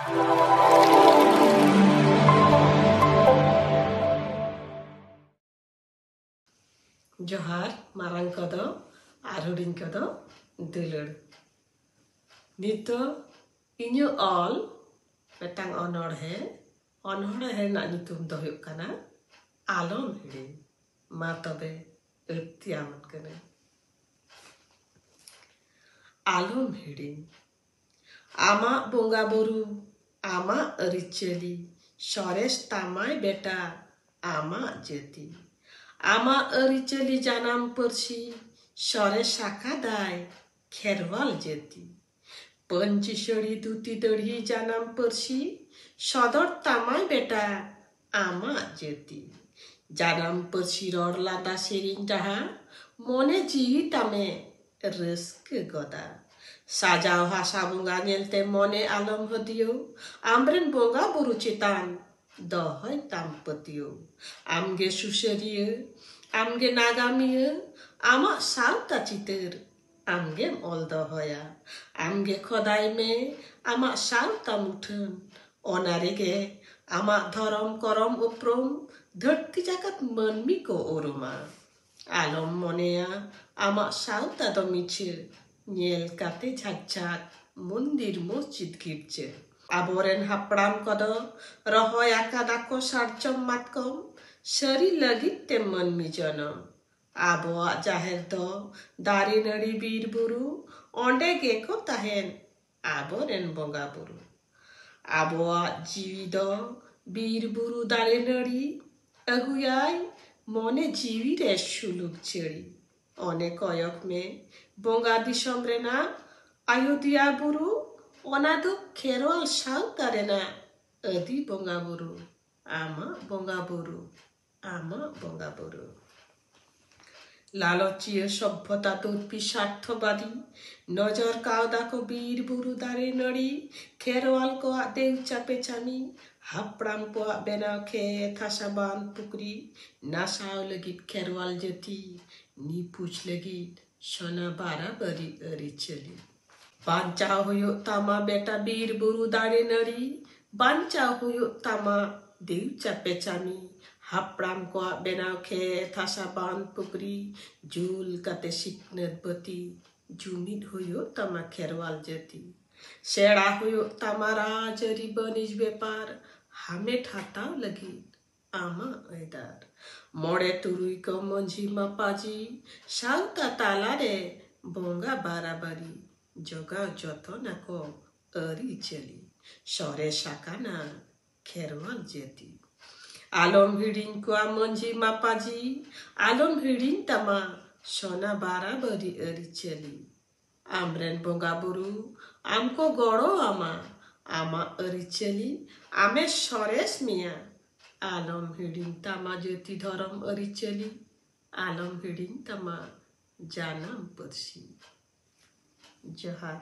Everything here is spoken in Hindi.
जोहार मारांग कदो आरहुडिंग कदो दुलुर नितो इन्यो ऑल मेटांग ऑनोड़े ना नितुम दो हुयुग कना आलम हिड़िंग मा तबे एर्तियामत कने आलम हिड़िंग आमा बोंगा बुरु आमा अरिचली सरेस तामाय बेटा आमा जति आमा अरिचली जानाम परसी सरेस शाखा दाय खेरवाल जति पंचीसड़ी दूती दढ़ी जानाम परसी सदर तामाय बेटा आमा जति जानाम परसी रड़ लादा सेरिंग जहा मोने जीवी तामे रस्क गदा साजाव हासा बुंगा नेलते मोने आलम हदियो आमरेन बोंगा बुरु चितान दहय तामपतियो आमगे सुसरियो आमगे नागामियो आमा सावता चितर आमगे ऑल दहया आमगे खोदाय में आमा सावता मुठन ओनारेगे आमा धरम करम उपरम धरती जाकत मनमी को ओरुमा आलम मोनेया आमा सावता दमिचे नेल काते झाक मंदिर मस्जिद गिरजे आबोरेन हापड़ाम कदो रहोय आकादाको सारचम मातकम सरी लगित ते मनमी जनम आबोआ जाहेर दो दारी नड़ी बीर बुरु ओंडे गेको ताहेन आबोरेन बोंगा बुरु आबोआ जीवी दो बीर बुरु दारे नड़ी अगुयाय मोने जीवी रे सुलुक चेड़ी ओने कयक में बोंगा दिसम रेना अयोध्या बुरु ओना दो खेरवाल सावता रेना अदी बोंगा बुरु आमा बोंगा बुरु आमा बोंगा बुरु लालचिय सभ्यता तुर्पी स्वार्थवादी नजर कावदा को बीर बुरु दारे नड़ी खेरवाल को देव चापे चामी हापड़ाम को बेनाव खे थासा बान पुकरी नासाव लगित खेरवाल जती नी पूछ लगित सोना बारा बरी अरी चली बांचा हुयो तामा बेटा बीर बुरु दारे नड़ी बांचा हुयो तामा देव चापे चामी हापड़ाम को बेनाव खे थासा बान पुकरी जुल काते सिकनत बती जुमिद हुयो तामा खेरवाल जती सेड़ा हुयो तामा राजरी बनिज बेपार हमें ठाताव लगी आमा ऐदार मोड़े तुरुई को मंझी मापाजी सावता ताला रे बोंगा बाराबारी जोगा जतो नाको अरी चली सरे शाकाना खेरवाल जती आलम हिड़िंग को मंझी मापाजी आलम हिड़िंग तमा सोना बाराबारी अरी चली आमरेन बोंगा बुरु आमको गड़ो आमा आमा अरी चली आमे सरेस मिया आलम हिड़िंग तामा ज्योति धरम अरी चली आलम हिड़िंग तमा जानम परसी जोहार।